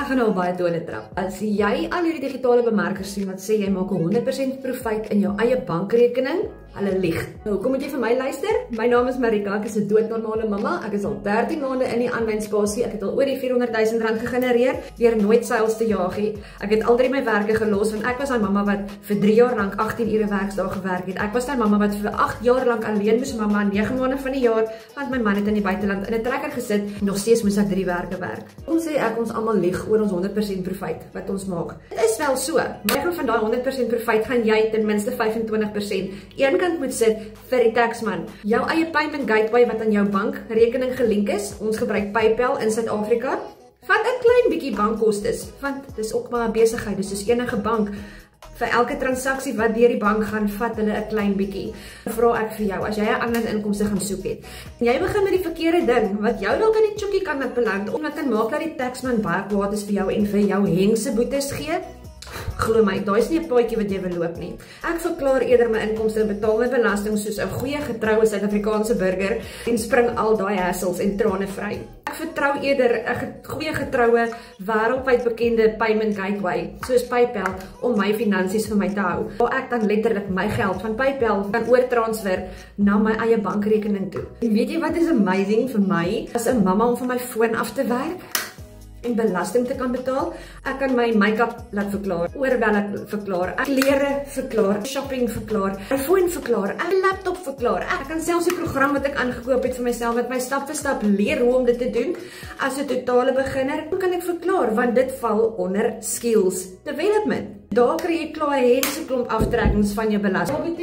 Ek gaan nou baie tone trap. As jy al hierdie digitale bemerkers sien wat sê jy maak 100% profijt in jou eie bankrekening, hulle lieg. Nou, kom moet jy vir my luister? My naam is Marika, ek is 'n doodnormale mamma. Ek is al 13 maande in die aanlyn spasie. Ek het al oor die R400 000 gegenereer deur nooit sales te jaag nie. Ek het altyd my werke gelos want ek was 'n mamma wat vir 3 jaar lank 18 ure werksdae gewerk het. Ek was 'n mamma wat vir 8 jaar lank alleen moes mamma 9 maande van die jaar want my man het in die buiteland in 'n trekker gesit. Nog steeds moes ek 3 werke werk. Kom sê ek ons almal lieg oor ons 100% profijt wat ons maak. Dit is wel so. Maar van daai 100% profijt gaan jy ten minste 25% eenkant moet sit vir die taxman. Jou eie payment gateway wat aan jou bankrekening gelink is. Ons gebruik PayPal in Suid-Afrika. Vat 'n klein bietjie bankkostes, want dis ook maar 'n besigheid, dis soos enige bank. Vir elke transaksie wat deur die bank gaan, vat hulle 'n klein bietjie. Vra ek vir jou, as jy 'n aanlyn inkomste gaan soek het, en jy begin met die verkeerde ding wat jou dalk in die chokkie kan laat beland, omdat kan maak dat die taxman baie kwaad is vir jou en vir jou hengse boetes gee. Glo my, daai is nie 'n paadjie wat jy wil loop nie. Ek verklaar eerder my inkomste en betaal my belasting soos 'n goeie getroue Suid-Afrikaanse burger en spring al daai hassles en trane vry. Ek vertrou eerder 'n goeie getroue, wêreldwyd bekende payment gateway soos PayPal om my finansies vir my te hou. Waar ek dan letterlik my geld van PayPal kan oortransfer na my eie bankrekening toe. En weet jy wat is amazing vir my as 'n mamma om van my foon af te werk? En belasting te kan betaal. Ek kan my make-up laat verklaar, oorwel verklaar, klere verklaar, shopping verklaar, 'n foon verklaar, 'n laptop verklaar. Ek kan selfs die program wat ek aangekoop het vir myself met my stap vir stap leer hoe om dit te doen. As 'n totale beginner, hoe kan ek verklaar want dit val onder skills development. Daar kry jy klaar 'n hele klomp aftrekkings van jou belasting.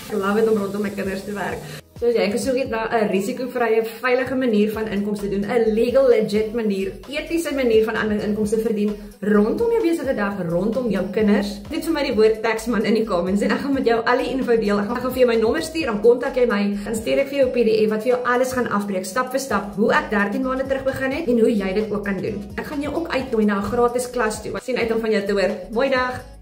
Ek love dit om rondom my kinders te werk. So as jy gesoek het na 'n risikovrye, veilige manier van inkomste doen, 'n legal, legit manier, etiese manier van ander inkomste verdien rondom jou besige dag, rondom jou kinders, net vir my die woord taxman in die comments en ek gaan met jou al die info deel. Ek gaan vir jou my nommer stuur, dan kontak jy my, dan stuur ek vir jou 'n PDF wat vir jou alles gaan afbreek, stap vir stap, hoe ek 13 maande terug begin het en hoe jy dit ook kan doen. Ek gaan jou ook uitnooi na 'n gratis klas toe. Ek sien uit om van jou te hoor. Mooi dag.